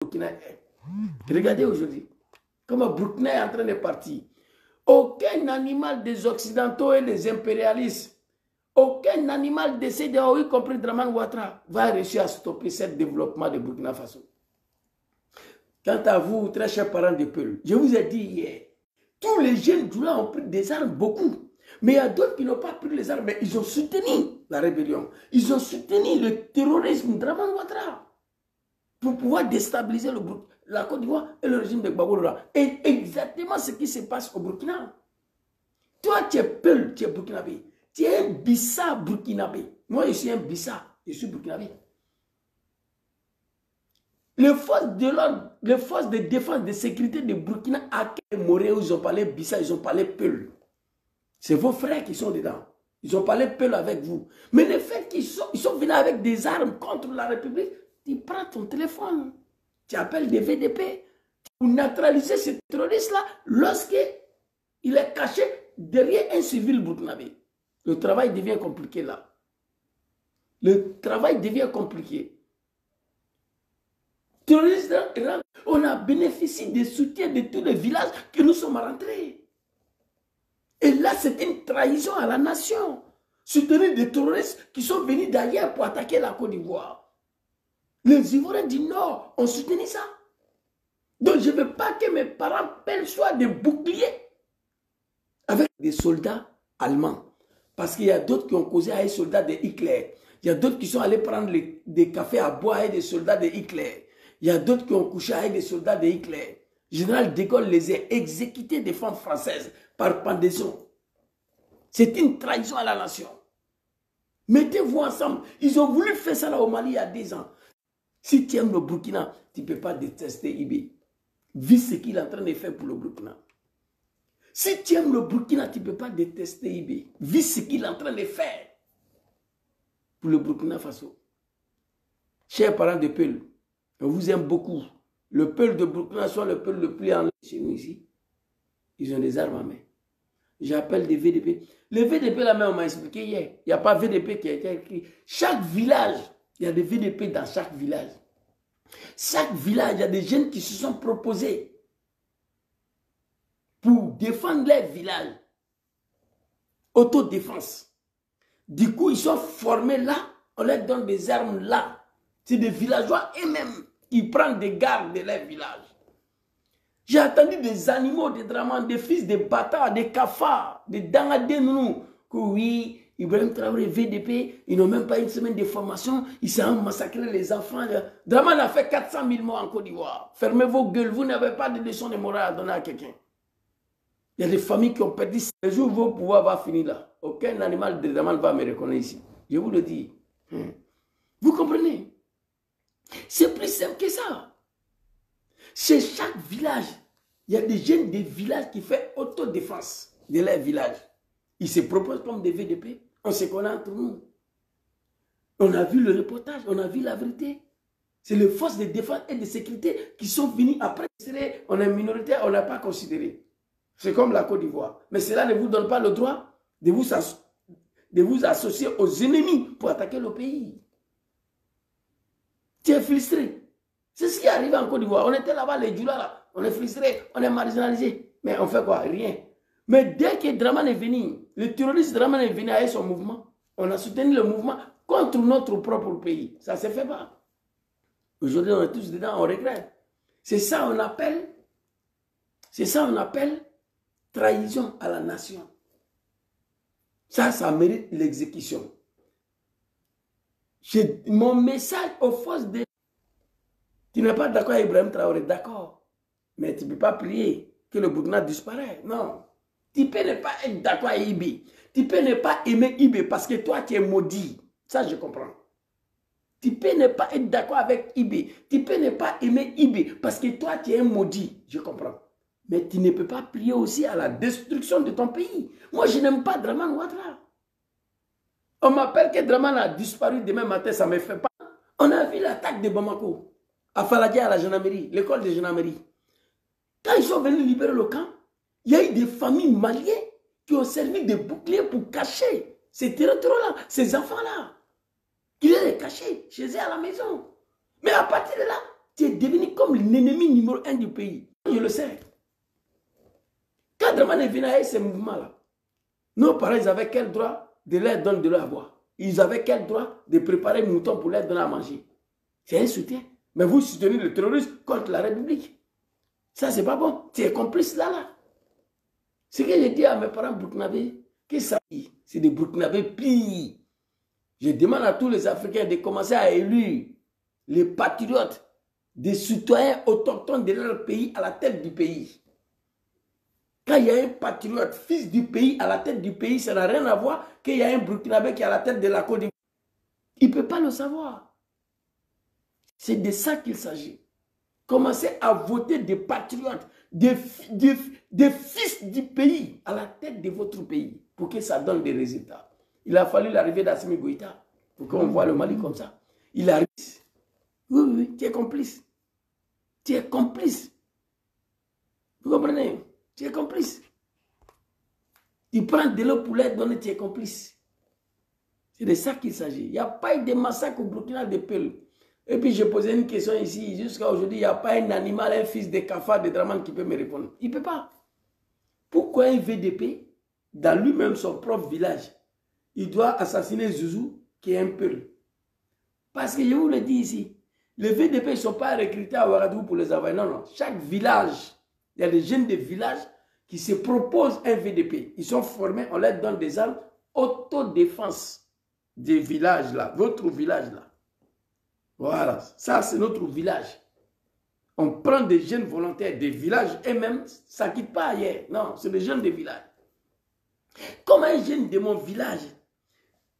Burkina est. Regardez aujourd'hui comment Burkina est en train de partir. Aucun animal des Occidentaux et des impérialistes, aucun animal décédé, y compris Dramane Ouattara, va réussir à stopper ce développement de Burkina Faso. Quant à vous, très chers parents de Peul, je vous ai dit hier, tous les jeunes Djoula ont pris des armes, beaucoup. Mais il y a d'autres qui n'ont pas pris les armes, mais ils ont soutenu la rébellion. Ils ont soutenu le terrorisme de Dramane Ouattara pour pouvoir déstabiliser la Côte d'Ivoire et le régime de Gbagbo. Et exactement ce qui se passe au Burkina. Toi, tu es Peul, tu es burkinabé. Tu es un Bissa burkinabé. Moi, je suis un Bissa, je suis burkinabé. Les forces de l'ordre, les forces de défense, de sécurité de Burkina, à Moré, ils ont parlé Bissa, ils ont parlé Peul. C'est vos frères qui sont dedans. Ils ont parlé Peul avec vous. Mais le fait qu'ils sont venus avec des armes contre la République, tu prends ton téléphone, tu appelles des VDP, pour neutraliser ce terroriste-là lorsqu'il est caché derrière un civil burkinabé. Le travail devient compliqué là. Le travail devient compliqué. Terroristes, on a bénéficié des soutiens de tous les villages que nous sommes rentrés. Et là, c'est une trahison à la nation. Soutenir des terroristes qui sont venus d'ailleurs pour attaquer la Côte d'Ivoire. Les Ivoiriens du Nord ont soutenu ça. Donc, je ne veux pas que mes parents soient des boucliers avec des soldats allemands. Parce qu'il y a d'autres qui ont causé avec des soldats de Hitler. Il y a d'autres qui sont allés prendre des cafés à boire avec des soldats de Hitler. Il y a d'autres qui ont couché avec des soldats de Hitler. Général de Gaulle les a exécutés des femmes françaises par pendaison. C'est une trahison à la nation. Mettez-vous ensemble. Ils ont voulu faire ça là au Mali il y a 10 ans. Si tu aimes le Burkina, tu ne peux pas détester IB. Vu ce qu'il est en train de faire pour le Burkina. Si tu aimes le Burkina, tu ne peux pas détester IB. Vu ce qu'il est en train de faire pour le Burkina Faso. Chers parents de Peul, on vous aime beaucoup. Le Peul de Burkina soit le Peul le plus en chez nous ici. Ils ont des armes à main. J'appelle des VDP. Les VDP, là même, on m'a expliqué hier. Il n'y a pas VDP qui a été écrit. Chaque village, il y a des VDP dans chaque village. Chaque village, il y a des jeunes qui se sont proposés pour défendre leur village. Autodéfense. Du coup, ils sont formés là. On leur donne des armes là. C'est des villageois eux-mêmes qui prennent des gardes de leur village. J'ai attendu des animaux, des dramans, des fils, des bâtards, des cafards, des dangadénous. Que oui, Ibrahim Traoré, VDP, ils n'ont même pas une semaine de formation. Ils s'en massacré les enfants. Draman a fait 400 000 morts en Côte d'Ivoire. Fermez vos gueules, vous n'avez pas de leçon de morale à donner à quelqu'un. Il y a des familles qui ont perdu. Le jour où vos pouvoirs va finir là, aucun animal de Draman va me reconnaître ici. Je vous le dis. Vous comprenez? C'est plus simple que ça. Chez chaque village, il y a des jeunes des villages qui font autodéfense de leur village. Ils se proposent comme des VDP. On se connaît entre nous. On a vu le reportage, on a vu la vérité. C'est les forces de défense et de sécurité qui sont venues après. On est minoritaire, on n'a pas considéré. C'est comme la Côte d'Ivoire. Mais cela ne vous donne pas le droit de vous associer aux ennemis pour attaquer le pays. Tu es frustré. C'est ce qui est arrivé en Côte d'Ivoire. On était là-bas, les Djoula, là. On est frustré, on est marginalisé. Mais on fait quoi? Rien. Mais dès que Draman est venu, le terroriste Draman est venu avec son mouvement, on a soutenu le mouvement contre notre propre pays. Ça ne se fait pas. Aujourd'hui, on est tous dedans, on regrette. C'est ça on appelle trahison à la nation. Ça mérite l'exécution. Mon message aux forces de... Tu n'es pas d'accord avec Ibrahim Traoré, d'accord. Mais tu ne peux pas prier que le Burkina disparaisse. Non. Tu peux ne pas être d'accord avec IB. Tu peux ne pas aimer IB parce que toi, tu es maudit. Ça, je comprends. Tu peux ne pas être d'accord avec IB. Tu peux ne pas aimer IB parce que toi, tu es un maudit. Je comprends. Mais tu ne peux pas prier aussi à la destruction de ton pays. Moi, je n'aime pas Dramane Ouattara. On m'appelle que Dramane a disparu demain matin, ça ne me fait pas. On a vu l'attaque de Bamako, à Faladia, à la gendarmerie, l'école de gendarmerie. Quand ils sont venus libérer le camp, il y a eu des familles maliennes qui ont servi de boucliers pour cacher ces territoires-là, ces enfants-là. Ils les cachaient chez eux à la maison. Mais à partir de là, Tu es devenu comme l'ennemi numéro 1 du pays. Je le sais. Quand Dramane est venu avec ces mouvements-là, nos parents, ils avaient quel droit de leur donner de leur à boire? Ils avaient quel droit de préparer un mouton pour leur donner à manger? C'est un soutien. Mais vous soutenez le terrorisme contre la République. Ça, c'est pas bon. Tu es complice là. Ce que j'ai dit à mes parents burkinabés, que ça, c'est des burkinabés pires. Je demande à tous les Africains de commencer à élire les patriotes, des citoyens autochtones de leur pays à la tête du pays. Quand il y a un patriote, fils du pays, à la tête du pays, ça n'a rien à voir qu'il y a un burkinabé qui est à la tête de la Côte d'Ivoire. Il ne peut pas le savoir. C'est de ça qu'il s'agit. Commencez à voter des patriotes, des fils du pays à la tête de votre pays pour que ça donne des résultats. Il a fallu l'arrivée d'Assimi Goïta pour qu'on voit le Mali comme ça. Il arrive. Oui, tu es complice. Tu es complice. Vous comprenez? Tu es complice. Tu prends de l'eau pour leur donner, tu es complice. C'est de ça qu'il s'agit. Il n'y a pas eu de massacre au Burkina de Peul. Et puis j'ai posé une question ici. Jusqu'à aujourd'hui, il n'y a pas un animal, un fils de cafard de Dramane qui peut me répondre. Il ne peut pas. Pourquoi un VDP, dans lui-même son propre village, il doit assassiner Zouzou, qui est un Peul? Parce que je vous le dis ici, les VDP ne sont pas recrutés à Ouagadougou pour les envoyer. Non. Chaque village, il y a des jeunes de village qui se proposent un VDP. Ils sont formés, on leur donne des armes, autodéfense des villages là, votre village là. Voilà, ça c'est notre village. On prend des jeunes volontaires des villages et même, ça ne quitte pas ailleurs. Non, c'est des jeunes des villages. Comment un jeune de mon village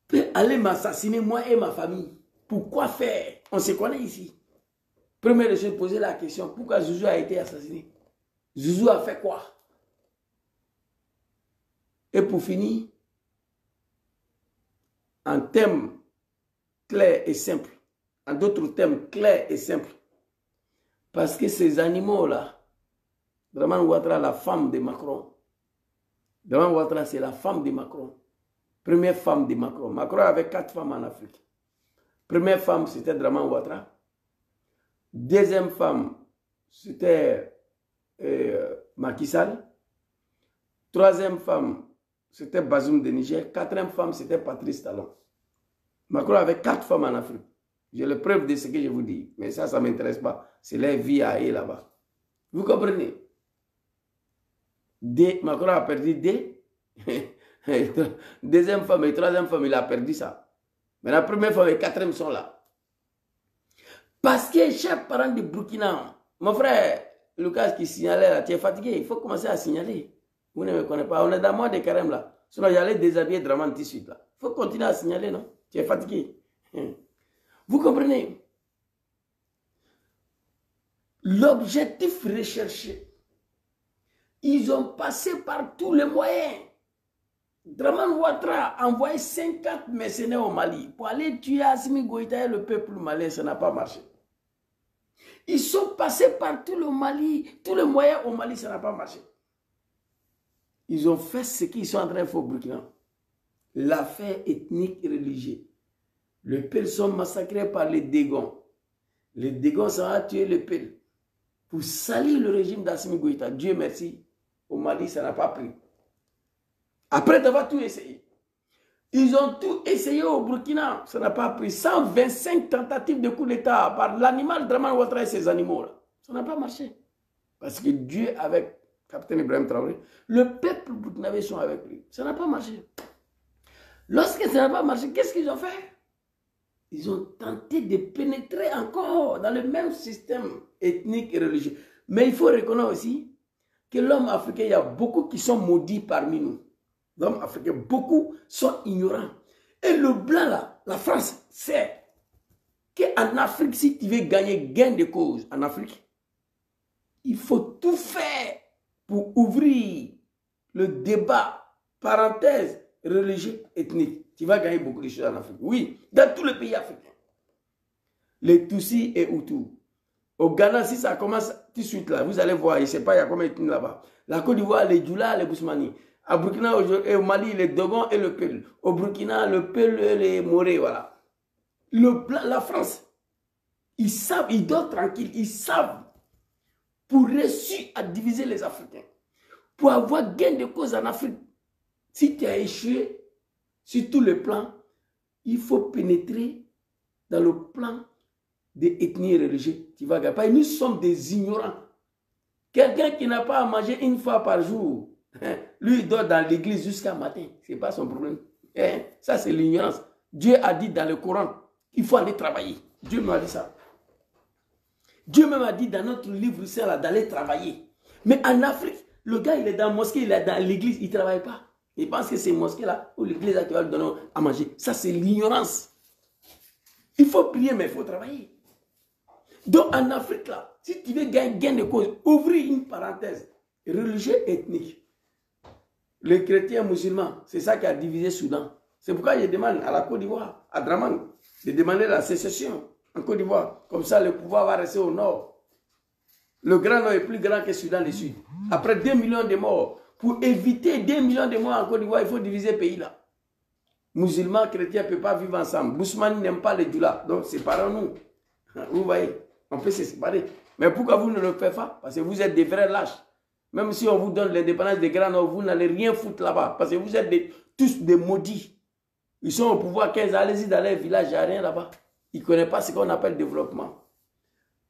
peut aller m'assassiner moi et ma famille? Pourquoi faire? On se connaît ici. Première chose, poser la question, pourquoi Zouzou a été assassiné? Zouzou a fait quoi? Et pour finir, en termes clairs et simples, en d'autres termes clairs et simples, parce que ces animaux-là, Dramane Ouattara, la femme de Macron, Dramane Ouattara, c'est la femme de Macron, première femme de Macron. Macron avait 4 femmes en Afrique. Première femme, c'était Dramane Ouattara. Deuxième femme, c'était Macky Sall. Troisième femme, c'était Bazoum de Niger. Quatrième femme, c'était Patrice Talon. Macron avait 4 femmes en Afrique. J'ai la preuve de ce que je vous dis. Mais ça ne m'intéresse pas. C'est leur vie à eux là-bas. Vous comprenez? Macron a perdu 2. Deuxième femme et troisième femme, il a perdu ça. Mais la première femme et quatrième sont là. Parce que chaque parent de Burkina, mon frère Lucas qui signalait là, tu es fatigué, il faut commencer à signaler. Vous ne me connaissez pas, on est dans le mois de carême là. Sinon j'allais déshabiller Dramane tout de suite là. Il faut continuer à signaler, non? Tu es fatigué. Vous comprenez? L'objectif recherché, ils ont passé par tous les moyens. Dramane Ouattara a envoyé 50 mercenaires au Mali pour aller tuer Assimi Goïta et le peuple malien, ça n'a pas marché. Ils sont passés par tout le Mali, tous les moyens au Mali, ça n'a pas marché. Ils ont fait ce qu'ils sont en train de faire au Burkina. L'affaire ethnique et religieuse. Les Peuls sont massacrés par les Dégons. Les Dégons sont à tuer les Peuls. Pour salir le régime d'Assimi Goïta, Dieu merci, au Mali, ça n'a pas pris. Après d'avoir tout essayé. Ils ont tout essayé au Burkina, ça n'a pas pris. 125 tentatives de coup d'État par l'animal Dramane Ouattara et ses animaux-là. Ça n'a pas marché. Parce que Dieu, avec Capitaine Ibrahim Traoré, le peuple burkinabé sont avec lui. Ça n'a pas marché. Lorsque ça n'a pas marché, qu'est-ce qu'ils ont fait? Ils ont tenté de pénétrer encore dans le même système ethnique et religieux. Mais il faut reconnaître aussi que l'homme africain, il y a beaucoup qui sont maudits parmi nous. L'homme africain, beaucoup sont ignorants. Et le blanc là, la France, sait qu'en Afrique, si tu veux gagner gain de cause en Afrique, il faut tout faire pour ouvrir le débat, parenthèse, religieux, ethnique. Tu vas gagner beaucoup de choses en Afrique. Oui, dans tous les pays africains. Les Tutsis et Hutus. Au Ghana, si ça commence tout de suite là, vous allez voir, je ne sais pas, il y a combien de thèmes là-bas. La Côte d'Ivoire, les Djoula, les Bousmani. À Burkina et au Mali, les Dogon et le Peul. Au Burkina, le Peul et les Moré, voilà. La France, Ils savent, ils dorment tranquilles, ils savent. Pour réussir à diviser les Africains, pour avoir gain de cause en Afrique, si tu as échoué sur tous les plans, il faut pénétrer dans le plan des ethnies religieuses. Tu vas gagner. Nous sommes des ignorants. Quelqu'un qui n'a pas à manger une fois par jour, lui, il dort dans l'église jusqu'à matin. Ce n'est pas son problème. Ça, c'est l'ignorance. Dieu a dit dans le Coran qu'il faut aller travailler. Dieu m'a dit ça. Dieu même a dit dans notre livre saint d'aller travailler. Mais en Afrique, le gars, il est dans la mosquée, il est dans l'église, il ne travaille pas. Il pense que c'est mosquée là ou l'église là qui va lui donner à manger. Ça, c'est l'ignorance. Il faut prier, mais il faut travailler. Donc en Afrique là, si tu veux gagner gain de cause, ouvrir une parenthèse, religieux ethnique. Les chrétiens musulmans, c'est ça qui a divisé le Soudan. C'est pourquoi je demande à la Côte d'Ivoire, à Draman, de demander la sécession en Côte d'Ivoire. Comme ça, le pouvoir va rester au nord. Le Grand Nord est plus grand que le Soudan du Sud. Après 2 millions de morts, pour éviter 2 millions de morts en Côte d'Ivoire, il faut diviser le pays là. Musulmans, chrétiens ne peuvent pas vivre ensemble. Bousmane n'aime pas les Djoula. Donc, séparons-nous. Vous voyez, on peut se séparer. Mais pourquoi vous ne le faites pas? Parce que vous êtes des vrais lâches. Même si on vous donne l'indépendance des Grands Nord, vous n'allez rien foutre là-bas. Parce que vous êtes tous des maudits. Ils sont au pouvoir 15 ans. Allez-y dans les villages, il n'y a rien là-bas. Ils ne connaissent pas ce qu'on appelle développement.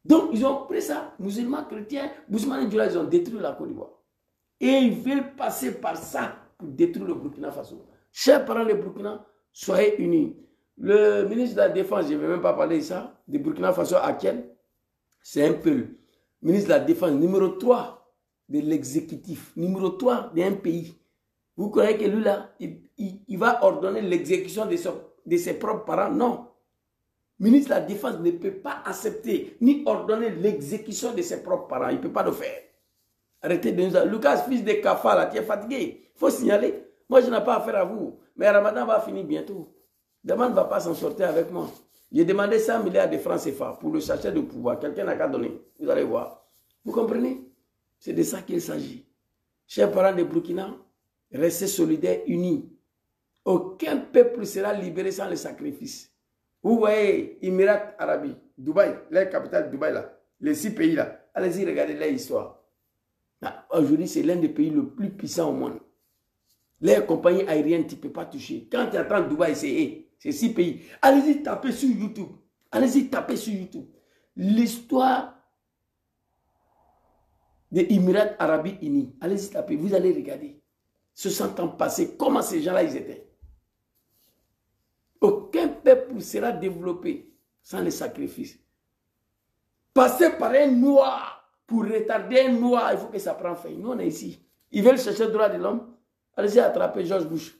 Donc, ils ont pris ça. Musulmans, chrétiens, Bousmane et Djoula, ils ont détruit la Côte d'Ivoire. Et ils veulent passer par ça pour détruire le Burkina Faso. Chers parents des Burkina, soyez unis. Le ministre de la Défense, je ne vais même pas parler de ça, de Burkina Faso actuel, c'est un peu le ministre de la Défense numéro 3 de l'exécutif, numéro 3 d'un pays. Vous croyez que lui là, il va ordonner l'exécution de ses propres parents? Non. Le ministre de la Défense ne peut pas accepter ni ordonner l'exécution de ses propres parents. Il ne peut pas le faire. Arrêtez de nous... Lucas, fils de Kafa, là, tu es fatigué. Il faut signaler. Moi, je n'ai pas affaire à vous. Mais Ramadan va finir bientôt. Demain ne va pas s'en sortir avec moi. J'ai demandé 100 milliards de francs CFA pour le sachet de pouvoir. Quelqu'un n'a qu'à donner. Vous allez voir. Vous comprenez? C'est de ça qu'il s'agit. Chers parents de Burkina, restez solidaires, unis. Aucun peuple sera libéré sans le sacrifice. Vous voyez, Émirats Arabes, Dubaï, la capitale Dubaï, là, les 6 pays là. Allez-y, regardez leur histoire. Aujourd'hui, c'est l'un des pays les plus puissants au monde. Les compagnies aériennes, tu ne peux pas toucher. Quand tu attends Dubaï, c'est 6 pays. Allez-y, tapez sur YouTube. Allez-y, tapez sur YouTube. L'histoire des Émirats Arabes Unis. Allez-y, tapez. Vous allez regarder. 60 ans passés, comment ces gens-là, ils étaient. Aucun peuple sera développé sans les sacrifices. Passer par un noir pour retarder un noir, il faut que ça prenne fin. Nous, on est ici. Ils veulent chercher le droit de l'homme. Allez-y attraper George Bush,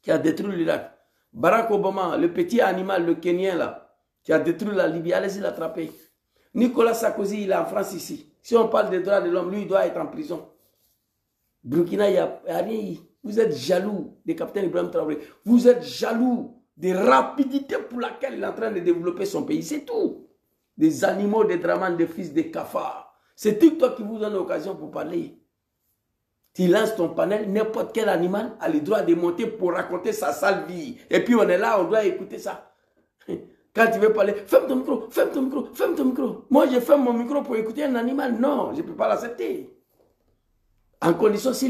qui a détruit l'Irak. Barack Obama, le petit animal, le Kenyan là, qui a détruit la Libye. Allez-y l'attraper. Nicolas Sarkozy, il est en France ici. Si on parle des droits de l'homme, lui, il doit être en prison. Burkina, il n'y a rien. Vous êtes jaloux des capitaines Ibrahim Traoré. Vous êtes jaloux des rapidités pour laquelle il est en train de développer son pays. C'est tout. Des animaux, des dramans, des fils, des cafards. C'est TikTok qui vous donne l'occasion pour parler. Tu lances ton panel, n'importe quel animal a le droit de monter pour raconter sa sale vie. Et puis on est là, on doit écouter ça. Quand tu veux parler, ferme ton micro, ferme ton micro, ferme ton micro. Moi, je ferme mon micro pour écouter un animal. Non, je ne peux pas l'accepter. En condition, si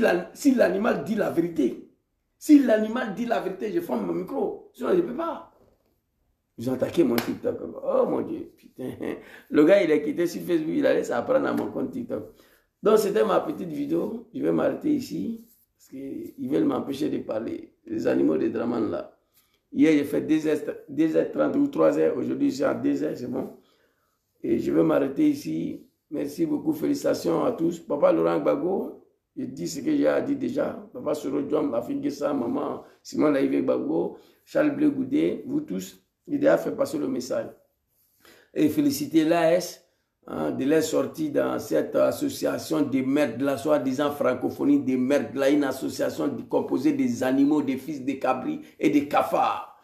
l'animal dit la vérité. Si l'animal dit la vérité, je ferme mon micro. Sinon, je ne peux pas. Vous attaquez mon TikTok. Oh mon Dieu, putain. Le gars, il est quitté sur Facebook, il allait s'apprendre à mon compte TikTok. Donc, c'était ma petite vidéo. Je vais m'arrêter ici. Parce qu'ils veulent m'empêcher de parler. Les animaux de Draman là. Hier, j'ai fait 2h30 ou 3h. Aujourd'hui, je suis à 2h, c'est bon. Et je vais m'arrêter ici. Merci beaucoup. Félicitations à tous. Papa Laurent Gbagbo, je dis ce que j'ai à dire déjà. Papa Soro Djom, Afin Gessa, maman Simon Laïvé Gbagbo, Charles Bleu Goudé, vous tous. Il a déjà fait passer le message. Et féliciter l'AS. De leur sortie dans cette association des maires de la soi-disant francophonie des maires de la, une association composée des animaux, des fils de cabris et des cafards.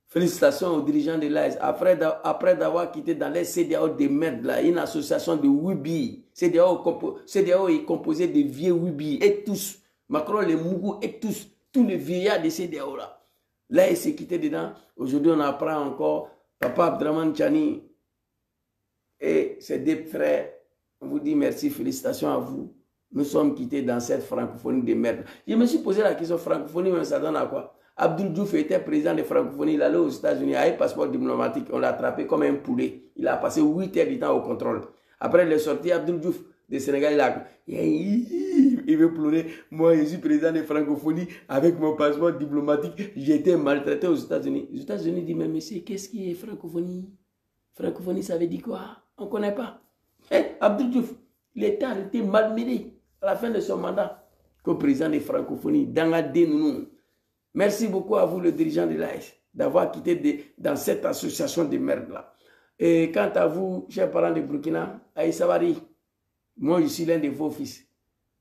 Félicitations aux dirigeants de l'AS. Après d'avoir quitté dans les CDAO des maires de la, une association de Wibi. CDAO est composé de vieux Wibi et tous. Macron, les Mougou et tous les vieillards de CDAO là. L'AS s'est quitté dedans. Aujourd'hui, on apprend encore Papa Abdraman Chani. et ses deux frères, on vous dit merci, félicitations à vous. Nous sommes quittés dans cette francophonie de merde. Je me suis posé la question, francophonie, mais ça donne à quoi? Abdoul Diouf était président de francophonie, il allait aux États-Unis, avec passeport diplomatique, on l'a attrapé comme un poulet. Il a passé 8 heures du temps au contrôle. Après, il est sorti, Abdoul Diouf de Sénégal, il veut pleurer. Moi, je suis président de francophonie, avec mon passeport diplomatique, j'ai été maltraité aux États-Unis. Les États-Unis disent, mais monsieur, qu'est-ce qui est francophonie? Francophonie, ça veut dire quoi? On ne connaît pas. Abdoul Diouf, l'État a été malmené à la fin de son mandat comme président de francophonie. Merci beaucoup à vous, le dirigeant de l'AS, d'avoir quitté dans cette association de merde-là. Et quant à vous, chers parents de Burkina, Aïssavari, moi je suis l'un de vos fils.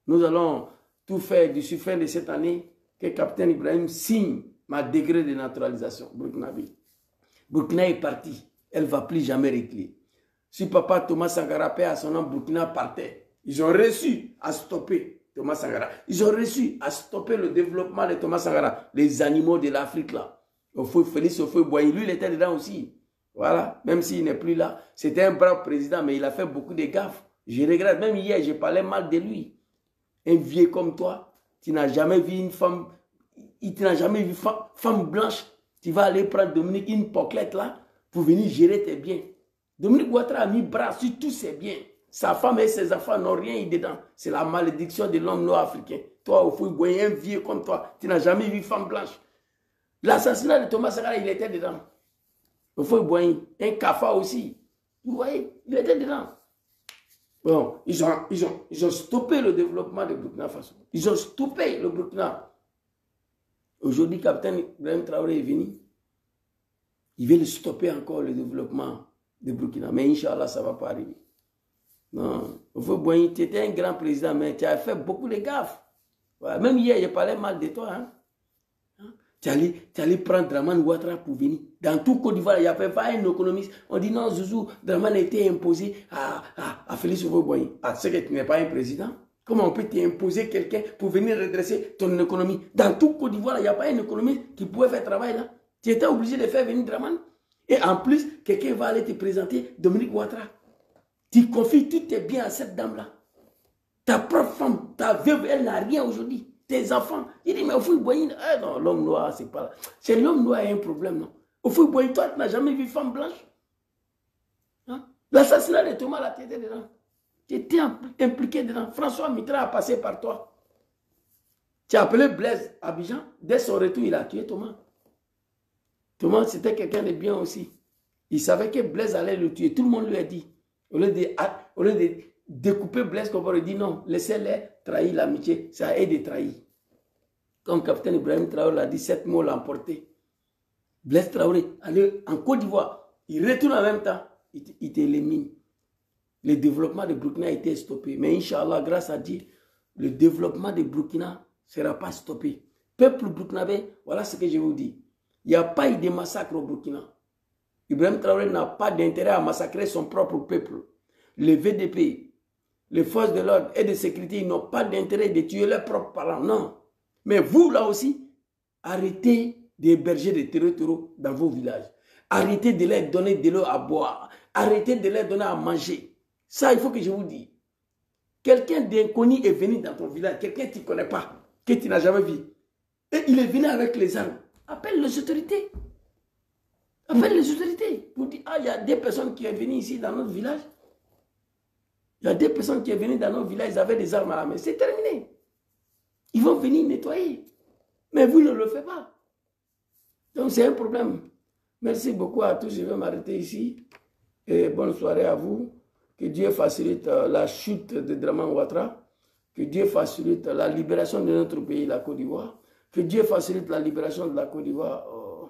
Nous allons tout faire d'ici fin de cette année que Capitaine Ibrahim signe ma degré de naturalisation burkinabé. Burkina est parti, elle ne va plus jamais reculer. Si papa Thomas Sankara paie à son nom, Burkina partait. Ils ont réussi à stopper Thomas Sankara. Ils ont réussi à stopper le développement de Thomas Sankara. Les animaux de l'Afrique là. Félix Houphouët-Boigny, lui il était dedans aussi. Voilà, même s'il n'est plus là. C'était un brave président, mais il a fait beaucoup de gaffes. Je regrette, même hier, je parlais mal de lui. Un vieux comme toi, tu n'as jamais vu une femme, tu n'as jamais vu femme blanche. Tu vas aller prendre Dominique une poclette là pour venir gérer tes biens. Dominique Ouattara a mis bras sur tous ses biens. Sa femme et ses enfants n'ont rien eu dedans. C'est la malédiction de l'homme nord-africain. Toi, Houphouët-Boigny, un vieux comme toi, tu n'as jamais vu femme blanche. L'assassinat de Thomas Sankara, il était dedans. Houphouët-Boigny, un cafard aussi. Vous voyez, il était dedans. Bon, ils ont stoppé le développement de Burkina Faso. Ils ont stoppé le Burkina. Aujourd'hui, Capitaine Ibrahim Traoré est venu. Il veut stopper encore le développement de Burkina. Mais Inch'Allah, ça ne va pas arriver. Non. Houphouët-Boigny, tu étais un grand président, mais tu as fait beaucoup de gaffes. Voilà. Même hier, je parlais mal de toi. Hein? Tu allais prendre Dramane Ouattara pour venir. Dans tout Côte d'Ivoire, il n'y avait pas un économiste. On dit non, Zouzou, Dramane a été imposé à Félix Houphouët-Boigny. Ah, c'est que tu n'es pas un président. Comment on peut t'imposer quelqu'un pour venir redresser ton économie? Dans tout Côte d'Ivoire, il n'y a pas un économiste qui pouvait faire travail là. Tu étais obligé de faire venir Dramane. Et en plus, quelqu'un va aller te présenter Dominique Ouattara. Tu confies tous tes biens à cette dame-là. Ta propre femme, ta veuve, elle n'a rien aujourd'hui. Tes enfants. Il dit, mais Houphouët-Boigny, non, l'homme noir, c'est pas là. C'est l'homme noir qui a un problème, non? Houphouët-Boigny, toi, tu n'as jamais vu femme blanche? Hein? L'assassinat de Thomas, là, tu étais dedans. Tu étais impliqué dedans. François Mitterrand a passé par toi. Tu as appelé Blaise à Abidjan. Dès son retour, il a tué Thomas. Thomas, c'était quelqu'un de bien aussi. Il savait que Blaise allait le tuer. Tout le monde lui a dit. Au lieu de découper Blaise, on lui dit non, laissez-les trahir l'amitié. Ça aide de trahir. Comme Capitaine Ibrahim Traoré l'a dit, 7 mots l'ont emporté. Blaise Traoré, allez en Côte d'Ivoire, il retourne en même temps, il t'élimine. Le développement de Burkina a été stoppé. Mais Inch'Allah, grâce à Dieu, le développement de Burkina ne sera pas stoppé. Peuple burkinabé, voilà ce que je vous dis. Il n'y a pas eu de massacre au Burkina. Ibrahim Traoré n'a pas d'intérêt à massacrer son propre peuple. Le VDP, les forces de l'ordre et de sécurité, ils n'ont pas d'intérêt de tuer leurs propres parents, non. Mais vous, là aussi, arrêtez d'héberger des terreaux dans vos villages. Arrêtez de leur donner de l'eau à boire. Arrêtez de leur donner à manger. Ça, il faut que je vous dise. Quelqu'un d'inconnu est venu dans ton village, quelqu'un que tu ne connais pas, que tu n'as jamais vu. Et il est venu avec les armes. Appelle les autorités. Appelle les autorités. Pour dire, ah, il y a des personnes qui sont venues ici dans notre village. Il y a des personnes qui sont venues dans notre village, ils avaient des armes à la main. C'est terminé. Ils vont venir nettoyer. Mais vous ne le faites pas. Donc c'est un problème. Merci beaucoup à tous. Je vais m'arrêter ici. Et bonne soirée à vous. Que Dieu facilite la chute de Dramane Ouattara. Que Dieu facilite la libération de notre pays, la Côte d'Ivoire. Que Dieu facilite la libération de la Côte d'Ivoire. Oh.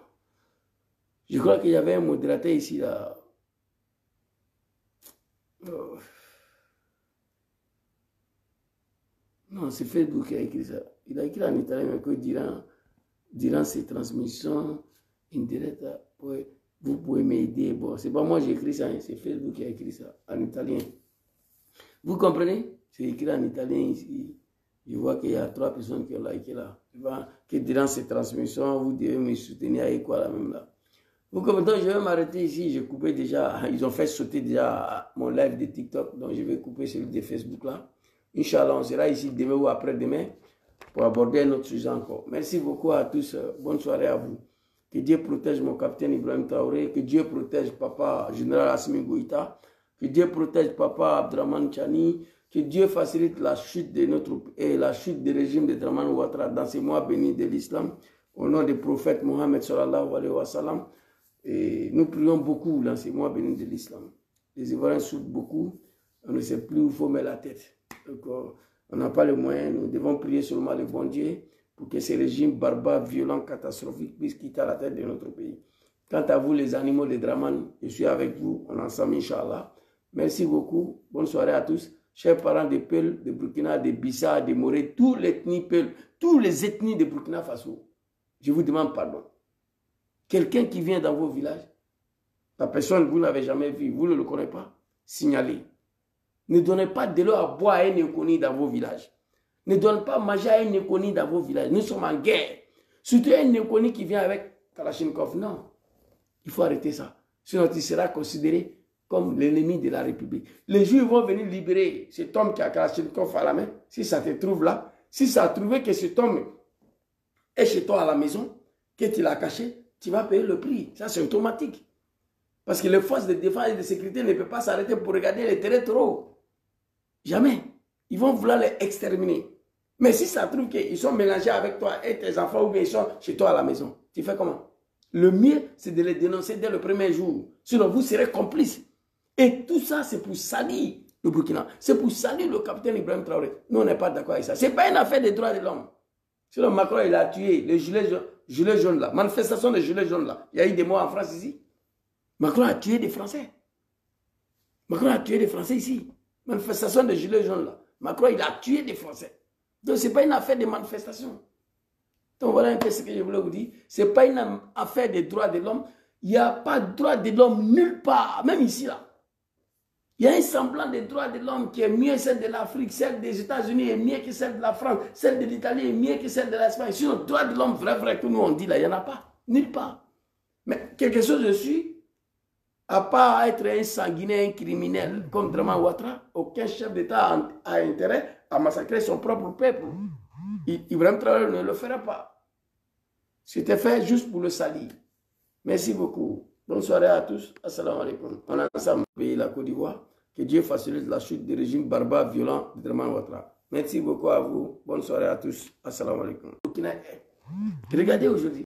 Je crois qu'il y avait un modérateur ici. Là. Oh. Non, c'est Facebook qui a écrit ça. Il a écrit en italien, mais que durant ces transmissions indirectes, vous pouvez m'aider. Bon, c'est pas moi qui ai écrit ça, c'est Facebook qui a écrit ça en italien. Vous comprenez? C'est écrit en italien ici. Je vois qu'il y a 3 personnes qui ont liké là. Que durant ces transmissions, vous devez me soutenir avec quoi là même là. Pour que maintenant, je vais m'arrêter ici. J'ai coupé déjà. Ils ont fait sauter déjà mon live de TikTok. Donc, je vais couper celui de Facebook là. Inch'Allah, on sera ici demain ou après-demain pour aborder un autre sujet encore. Merci beaucoup à tous. Bonne soirée à vous. Que Dieu protège mon capitaine Ibrahim Traoré. Que Dieu protège papa général Assimi Goïta. Que Dieu protège papa Abdraman Chani. Que Dieu facilite la chute de la chute du régime de Draman Ouattara dans ces mois bénis de l'islam. Au nom du prophète Mohammed sallallahu alayhi wa sallam. Et nous prions beaucoup dans ces mois bénis de l'islam. Les Ivoiriens souffrent beaucoup. On ne sait plus où il faut mettre la tête. Donc, on n'a pas les moyens. Nous devons prier seulement le bon Dieu pour que ces régimes barbares, violents, catastrophiques puissent quitter la tête de notre pays. Quant à vous, les animaux de Draman, je suis avec vous. On est ensemble, Inch'Allah. Merci beaucoup. Bonne soirée à tous. Chers parents de Peul, de Burkina, de Bissa, de Morée, tous les ethnies Peul, tous les ethnies de Burkina Faso, je vous demande pardon. Quelqu'un qui vient dans vos villages, la personne vous n'avez jamais vue, vous ne le connaissez pas, signalez. Ne donnez pas de l'eau à boire à un inconnu dans vos villages. Ne donnez pas à manger à un inconnu dans vos villages. Nous sommes en guerre. Surtout un inconnu qui vient avec Kalachnikov. Non, il faut arrêter ça. Sinon, il sera considéré comme l'ennemi de la République. Les Juifs vont venir libérer cet homme qui a Kalachnikov à la main. Si ça te trouve là, si ça a trouvé que cet homme est chez toi à la maison, que tu l'as caché, tu vas payer le prix. Ça, c'est automatique. Parce que les forces de défense et de sécurité ne peuvent pas s'arrêter pour regarder les terreaux. Jamais. Ils vont vouloir les exterminer. Mais si ça trouve qu'ils sont mélangés avec toi et tes enfants ou bien ils sont chez toi à la maison, tu fais comment? Le mieux, c'est de les dénoncer dès le premier jour. Sinon, vous serez complices. Et tout ça, c'est pour salir le Burkina. C'est pour salir le capitaine Ibrahim Traoré. Nous, on n'est pas d'accord avec ça. Ce n'est pas une affaire des droits de l'homme. Sinon, Macron, il a tué les gilets jaunes là. Manifestation des gilets jaunes là. Il y a eu des morts en France ici. Macron a tué des Français. Macron a tué des Français ici. Manifestation des gilets jaunes là. Macron, il a tué des Français. Donc, ce n'est pas une affaire de manifestation. Donc, voilà un peu ce que je voulais vous dire. Ce n'est pas une affaire des droits de l'homme. Il n'y a pas de droits de l'homme nulle part, même ici là. Il y a un semblant des droits de l'homme qui est mieux celle de l'Afrique, celle des États-Unis est mieux que celle de la France, celle de l'Italie est mieux que celle de l'Espagne. Sinon, droits de l'homme vrai que nous on dit là, il n'y en a pas, nulle part. Mais quelque chose je suis, à part être un sanguinaire, un criminel comme Draman Ouattara, aucun chef d'État a intérêt à massacrer son propre peuple. Ibrahim Traoré ne le fera pas. C'était fait juste pour le salir. Merci beaucoup. Bonne soirée à tous. Assalamu alaikum. On a ensemble pays la Côte d'Ivoire. Que Dieu facilite la chute des régimes barbares violents de Draman Ouattara. Merci beaucoup à vous. Bonne soirée à tous. Assalamu alaikum. Regardez aujourd'hui.